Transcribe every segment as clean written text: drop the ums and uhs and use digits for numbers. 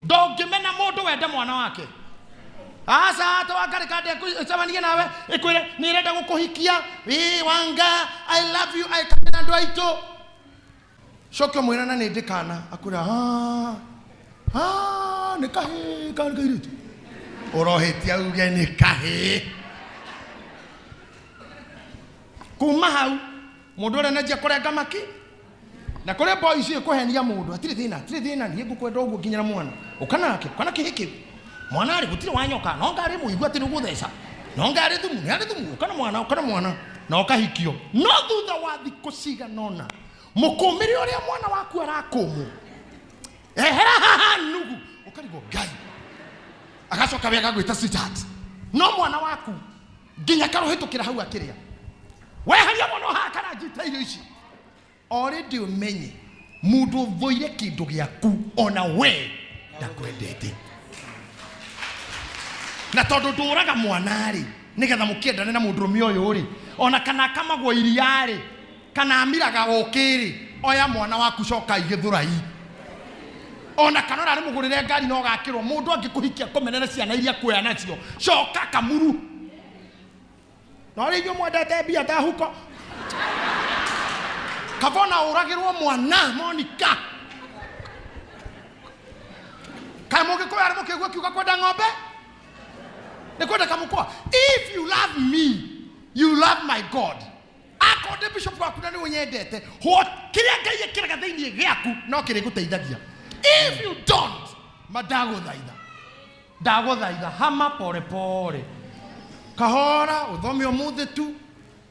ndongimena mundu wende mwana wake. Asa hata wakarikade kusabania nawe ikwire nirenda gukuhikia Wanga I love you I kana ndo aito shoko mwirana ni ndikana akura nikahe kairitu orohetia uge nikahe kuma hau mundu ore najia kurenga maki na kore boys ikuhenia mundu atire thina ni ngukwenda uguo nginya mwana ukanake kana kihiki mwana ari gutire wanyoka no ngari muigwa ati nugutheca no ngari thumu kana mwana na ukahikio no thutha wa thikũ ciganona mukumiri uria mwana waku arakumu nugu ukarigo Ngai agacoka wega gwita sweetheart no mwana waku nginya karohitukira hau akiria weharia mono hakana njita irio ici already umenye mundu voire kindu giaku ona we ndakwendete na tondu nduraga mwanari nigetha mukiendane na mundurume uyu ri ona kana kamagwo iriari kana amiraga gukiri oya mwana waku coka igithurai ona kanora ari mugurire ngari no gakirwo mundu angikuhikia kumenere ciana iria kuya nacio coka kamuru no ri nyu mwendete bia ta huko kavona uragirwo mwana Monica kamuge ko ari mukigwa kiuga kwenda ng'ombe nekwenda kamukwa. If you love me you love my God. Akonde bishop waku na ni unyendete ho kiria Ngai ekiraga theinie giaku no kiri guteithagia. If you don't ndaguthaitha hama pore kahora uthomi umuthi tu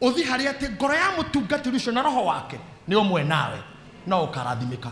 uthi hari ati ngoro ya mutungatiri ucio na roho wake ni umwe nawe no ukarathimika.